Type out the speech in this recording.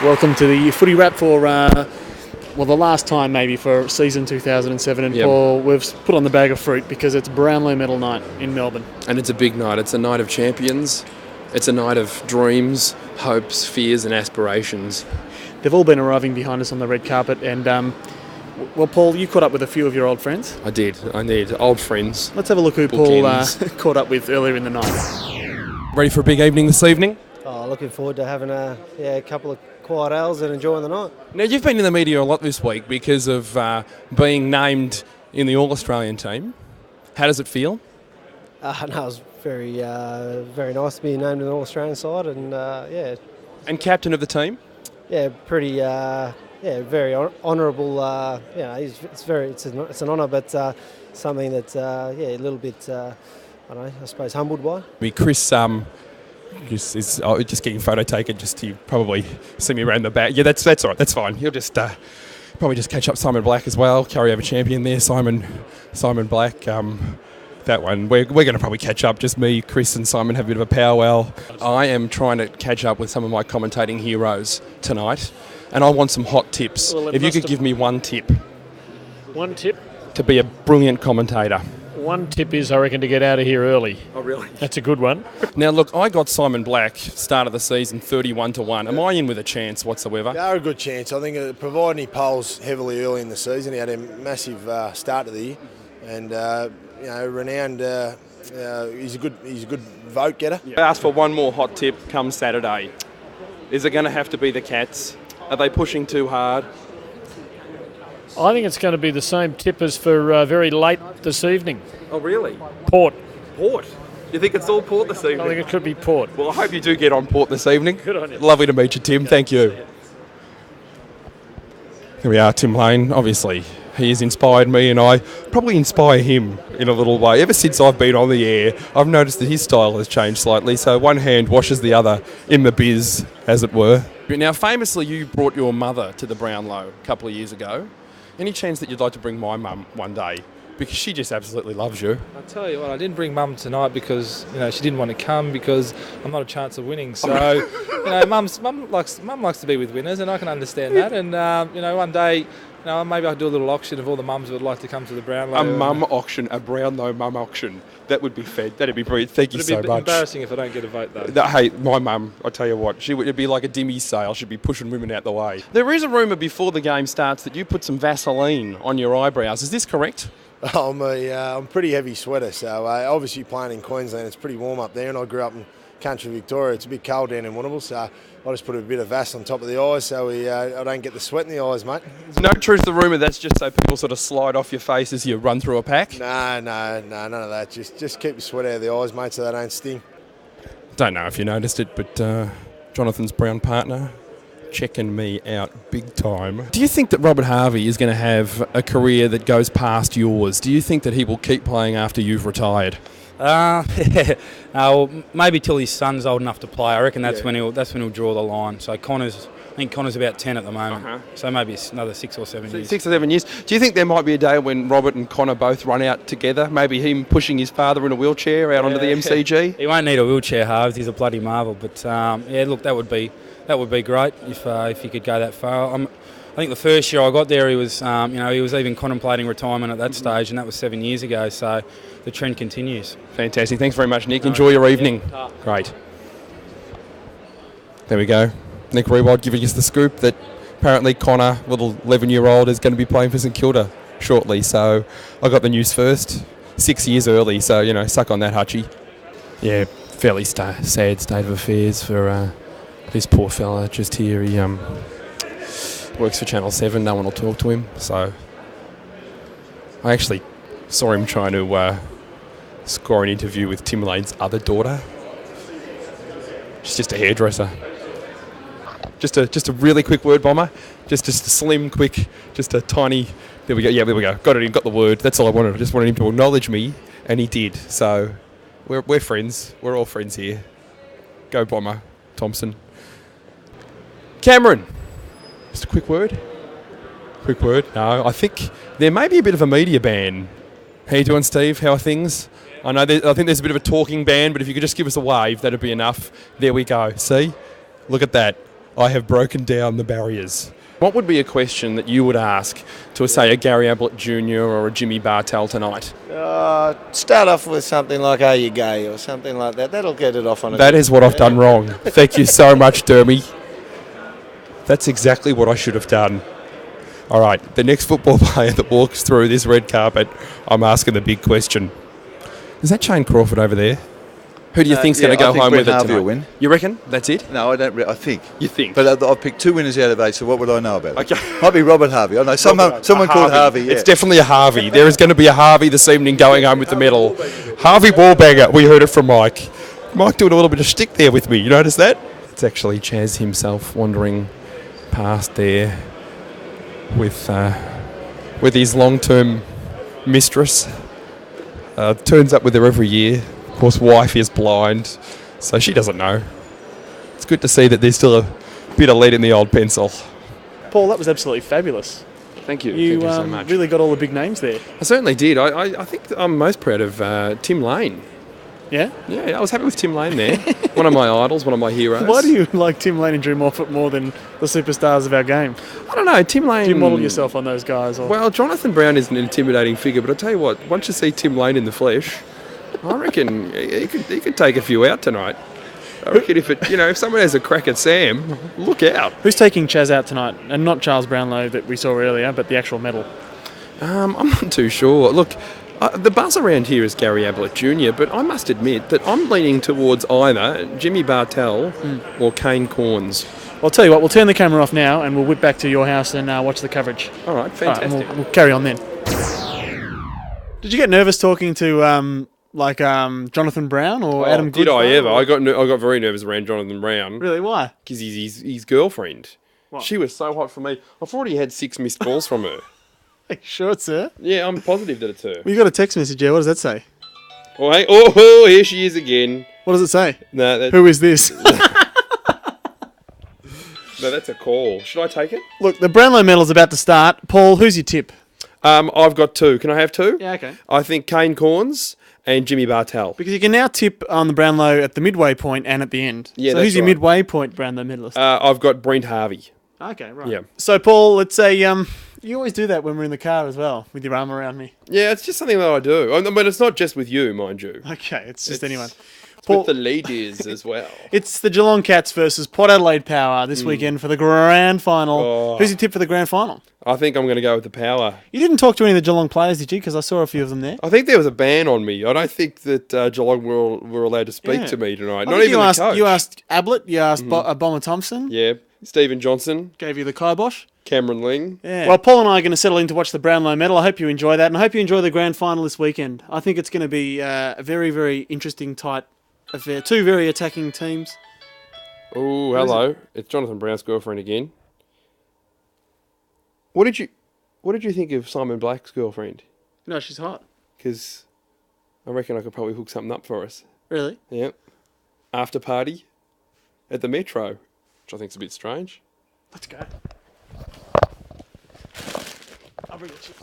Welcome to the footy wrap for, the last time maybe for season 2007. And Paul, we've put on the bag of fruit because it's Brownlow medal night in Melbourne. And it's a big night. It's a night of champions. It's a night of dreams, hopes, fears and aspirations. They've all been arriving behind us on the red carpet. And, Paul, you caught up with a few of your old friends. I did. Old friends. Let's have a look who Paul caught up with earlier in the night. Ready for a big evening this evening? Looking forward to having a couple of quiet hours and enjoying the night. Now, you've been in the media a lot this week because of being named in the All-Australian team. How does it feel? No, it was very nice to be named in the All-Australian side, and And captain of the team? Yeah, pretty. Very honourable. It's an honour, but something that a little bit. I suppose humbled by. Chris is just getting photo taken. Just to probably see me around the back. Yeah, that's all right. That's fine. He'll just probably just catch up Simon Black as well. Carryover champion there, Simon Black. That one we're going to probably catch up. Just me, Chris, and Simon have a bit of a powwow. I am trying to catch up with some of my commentating heroes tonight, and I want some hot tips. Well, if you could give me one tip. One tip? To be a brilliant commentator. One tip is, I reckon, to get out of here early. Oh, really? That's a good one. Now, look, I got Simon Black, start of the season, 31-1. Am I in with a chance whatsoever? They are a good chance. I think providing he polls heavily early in the season, he had a massive start to the year, and renowned. He's a good vote getter. I asked for one more hot tip come Saturday. Is it going to have to be the Cats? Are they pushing too hard? I think it's going to be the same tip as for very late this evening. Oh, really? Port. Port? You think it's all Port this evening? I think it could be Port. Well, I hope you do get on Port this evening. Good on you. Lovely to meet you, Tim. Thank you. Here we are, Tim Lane. Obviously, he has inspired me, and I probably inspire him in a little way. Ever since I've been on the air, I've noticed that his style has changed slightly, so one hand washes the other in the biz, as it were. Now, famously, you brought your mother to the Brownlow a couple of years ago. Any chance that you'd like to bring my mum one day? Because she just absolutely loves you. I'll tell you what, I didn't bring Mum tonight because she didn't want to come because I'm not a chance of winning. So Mum likes to be with winners, and I can understand that. And one day, maybe I'll do a little auction of all the mums who would like to come to the Brownlow. A mum auction, a Brownlow mum auction. That would be fed. That'd be brilliant. Thank you so much. It'd be embarrassing if I don't get a vote, though. Hey, my mum, I tell you what, it'd be like a Dermie sale. She'd be pushing women out the way. There is a rumour before the game starts that you put some Vaseline on your eyebrows. Is this correct? I'm pretty heavy sweater, so obviously playing in Queensland, it's pretty warm up there, and I grew up in country Victoria. It's a bit cold down in Warrnambool, so I just put a bit of Vas on top of the eyes so I don't get the sweat in the eyes, mate. No truth to the rumour, that's just so people sort of slide off your face as you run through a pack? No, none of that. Just keep the sweat out of the eyes, mate, so they don't sting. Don't know if you noticed it, but Jonathon's brown partner checking me out big time. Do you think that Robert Harvey is going to have a career that goes past yours? Do you think that he will keep playing after you've retired? Maybe till his son's old enough to play. I reckon that's when he'll draw the line. So I think Connor's about 10 at the moment. So maybe another 6 or 7 years. 6 or 7 years. Do you think there might be a day when Robert and Connor both run out together? Maybe him pushing his father in a wheelchair out onto the MCG? He won't need a wheelchair, Harves. He's a bloody marvel. But look, that would be great if he could go that far. I think the first year I got there, he was even contemplating retirement at that stage, and that was 7 years ago. So the trend continues. Fantastic. Thanks very much, Nick. Enjoy your evening. Yeah. Great. There we go. Nick Rewald giving us the scoop that apparently Connor, little 11-year-old, is going to be playing for St Kilda shortly. So I got the news first, 6 years early. So, suck on that, Hutchie. Yeah, fairly sad state of affairs for this poor fella just here. He works for Channel 7. No one will talk to him. So I actually saw him trying to score an interview with Tim Lane's other daughter. She's just a hairdresser. Just a really quick word bomber. Just a slim, quick, just a tiny. There we go. Yeah, there we go. Got it in. Got the word. That's all I wanted. I just wanted him to acknowledge me, and he did. So we're friends. We're all friends here. Go Bomber Thompson. Cameron. Just a quick word. Quick word. No, I think there may be a bit of a media ban. How you doing, Steve? How are things? I think there's a bit of a talking ban, but if you could just give us a wave, that'd be enough. There we go. See? Look at that. I have broken down the barriers. What would be a question that you would ask to, say, a Gary Ablett Jr. or a Jimmy Bartell tonight? Start off with something like "Are you gay?" or something like that. That'll get it off on a... That is what I've done wrong. Thank you so much, Dermie. That's exactly what I should have done. All right, the next football player that walks through this red carpet, I'm asking the big question. Is that Shane Crawford over there? Who do you think's going to go home with it tonight? Will win. You reckon? That's it? No, I don't. I think. You think? But I've picked 2 winners out of 8, so what would I know about it? Okay. Might be Robert Harvey. I know someone called Harvey. Yeah. It's definitely a Harvey. There is going to be a Harvey this evening going home with the medal. Harvey Wallbanger. We heard it from Mike. Mike doing a little bit of shtick there with me. You notice that? It's actually Chaz himself wandering past there with his long-term mistress. Turns up with her every year. Of course, wife is blind, so she doesn't know. It's good to see that there's still a bit of lead in the old pencil. Paul, that was absolutely fabulous. Thank you. You, Thank you so much. Really got all the big names there. I certainly did. I think I'm most proud of Tim Lane. Yeah? Yeah, I was happy with Tim Lane there. One of my idols, one of my heroes. Why do you like Tim Lane and Drew Moffat more than the superstars of our game? I don't know, Tim Lane... Do you model yourself on those guys? Or? Well, Jonathon Brown is an intimidating figure, but I tell you what, once you see Tim Lane in the flesh, I reckon he could take a few out tonight. I reckon if someone has a crack at Sam, look out. Who's taking Chaz out tonight? And not Charles Brownlow that we saw earlier, but the actual medal. I'm not too sure. Look, the buzz around here is Gary Ablett Jr., but I must admit that I'm leaning towards either Jimmy Bartell or Kane Corns. Well, I'll tell you what, we'll turn the camera off now and we'll whip back to your house and watch the coverage. All right, fantastic. All right, we'll carry on then. Did you get nervous talking to Jonathon Brown or Adam Goodfellow? Did I ever? I got very nervous around Jonathon Brown. Really? Why? Because he's his girlfriend. What? She was so hot for me. I've already had 6 missed calls from her. Are you sure it's her? Yeah, I'm positive that it's her. Well, you got a text message here. What does that say? Oh, hey, oh, here she is again. What does it say? No, Who is this? No, that's a call. Should I take it? Look, the Brownlow medal's about to start. Paul, who's your tip? I've got 2. Can I have 2? Yeah, okay. I think Kane Corns and Jimmy Bartell. Because you can now tip on the Brownlow at the midway point and at the end. Yeah, so that's who's your right. midway point Brownlow medalist? I've got Brent Harvey. Okay, right. Yeah. So, Paul, let's say you always do that when we're in the car as well, with your arm around me. Yeah, it's just something that I do. But it's not just with you, mind you. Okay, it's just anyone. It's Paul, with the ladies as well. It's the Geelong Cats versus Port Adelaide Power this weekend for the grand final. Oh. Who's your tip for the grand final? I think I'm going to go with the Power. You didn't talk to any of the Geelong players, did you? Because I saw a few of them there. I think there was a ban on me. I don't think that Geelong were allowed to speak to me tonight. I Not think even the coach. You asked Ablett, you asked Bomber Thompson. Yeah, Stephen Johnson, Gave you the kibosh. Cameron Ling. Yeah. Well, Paul and I are going to settle in to watch the Brownlow medal. I hope you enjoy that, and I hope you enjoy the grand final this weekend. I think it's going to be a very, very interesting, tight affair. 2 very attacking teams. Oh, hello. It's Jonathon Brown's girlfriend again. What did you think of Simon Black's girlfriend? No, she's hot. Because I reckon I could probably hook something up for us. Really? Yep. After party at the Metro, which I think's a bit strange. Let's go. I'll bring the chips.